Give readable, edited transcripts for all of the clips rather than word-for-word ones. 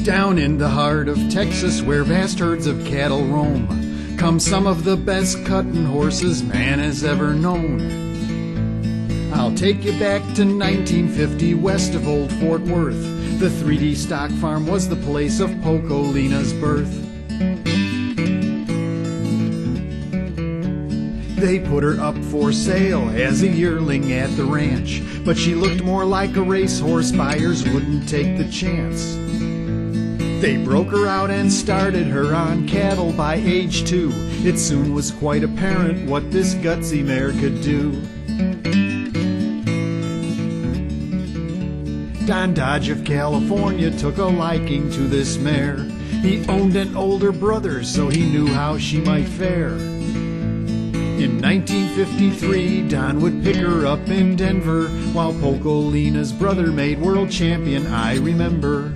Down in the heart of Texas, where vast herds of cattle roam, come some of the best cutting horses man has ever known. I'll take you back to 1950, west of Old Fort Worth. The 3D stock farm was the place of Poco Lena's birth. They put her up for sale as a yearling at the ranch, but she looked more like a racehorse, buyers wouldn't take the chance. They broke her out and started her on cattle by age 2. It soon was quite apparent what this gutsy mare could do. Don Dodge of California took a liking to this mare. He owned an older brother, so he knew how she might fare. In 1953, Don would pick her up in Denver, while Poco Lena's brother made world champion, I remember.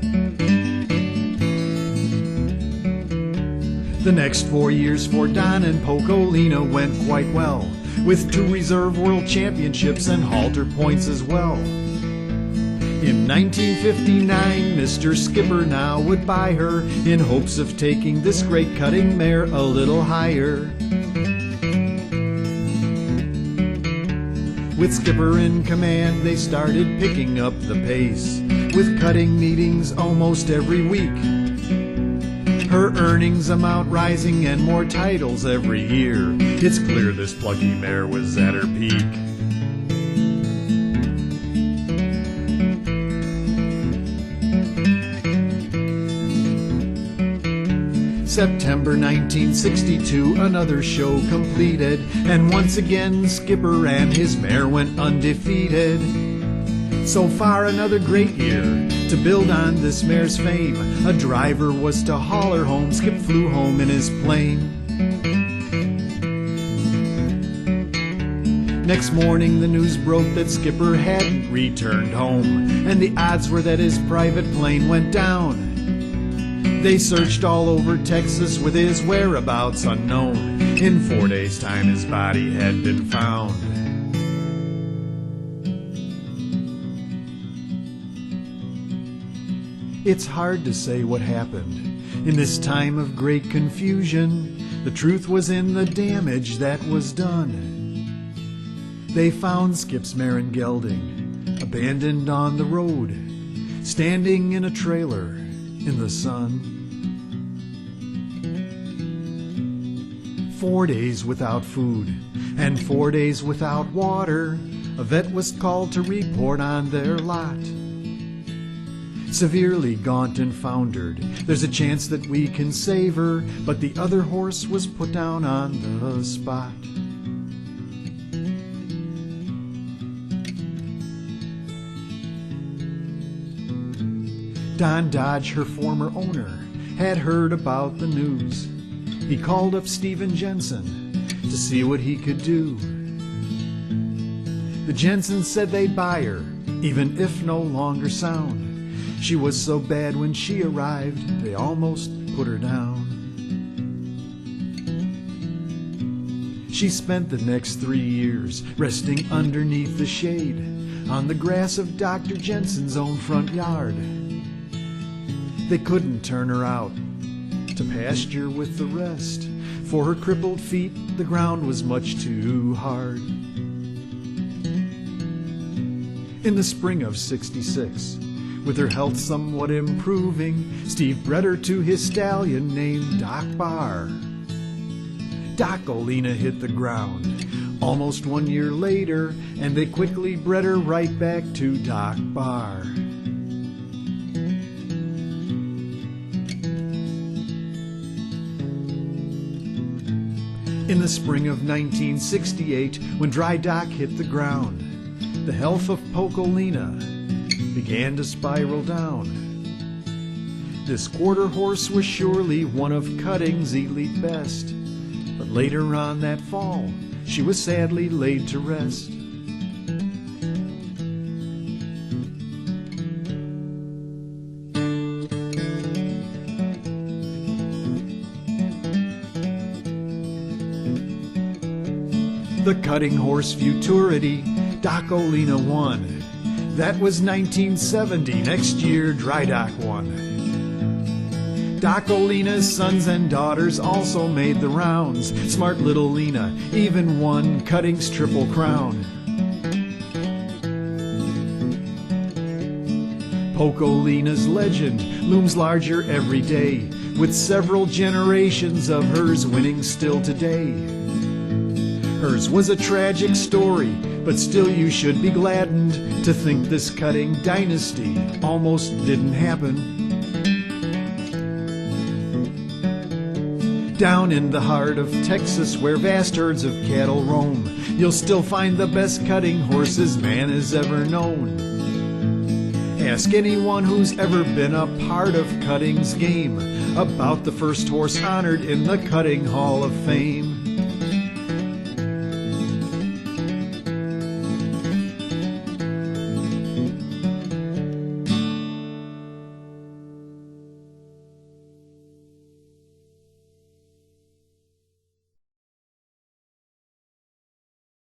The next 4 years for Don and Poco Lena went quite well, with 2 reserve world championships and halter points as well. In 1959, Mr. Skipper now would buy her, in hopes of taking this great cutting mare a little higher. With Skipper in command, they started picking up the pace, with cutting meetings almost every week. Her earnings amount rising and more titles every year. It's clear this plucky mare was at her peak. September 1962, another show completed, and once again Skipper and his mare went undefeated. So far another great year to build on this mare's fame. A driver was to haul her home, Skip flew home in his plane. Next morning the news broke that Skipper hadn't returned home, and the odds were that his private plane went down. They searched all over Texas with his whereabouts unknown. In 4 days' time his body had been found. It's hard to say what happened in this time of great confusion. The truth was in the damage that was done. They found Skip's mare in gelding, abandoned on the road, standing in a trailer in the sun. 4 days without food and 4 days without water. A vet was called to report on their lot. Severely gaunt and foundered, there's a chance that we can save her, but the other horse was put down on the spot. Don Dodge, her former owner, had heard about the news. He called up Jensen to see what he could do. The Jensens said they'd buy her, even if no longer sound. She was so bad when she arrived, they almost put her down. She spent the next 3 years resting underneath the shade on the grass of Dr. Jensen's own front yard. They couldn't turn her out to pasture with the rest. For her crippled feet, the ground was much too hard. In the spring of '66, with her health somewhat improving, Steve bred her to his stallion named Doc Bar. Doc Lena hit the ground almost 1 year later, and they quickly bred her right back to Doc Bar. In the spring of 1968, when Dry Doc hit the ground, the health of Poco Lena began to spiral down. This quarter horse was surely one of cutting's elite best, but later on that fall, she was sadly laid to rest. The cutting horse futurity, Doc Lena won. That was 1970. Next year, Dry Doc won. Poco Lena's sons and daughters also made the rounds. Smart little Lena even won cutting's triple crown. Poco Lena's legend looms larger every day, with several generations of hers winning still today. Hers was a tragic story, but still you should be gladdened to think this cutting dynasty almost didn't happen. Down in the heart of Texas, where vast herds of cattle roam, you'll still find the best cutting horses man has ever known. Ask anyone who's ever been a part of cutting's game about the first horse honored in the Cutting Hall of Fame.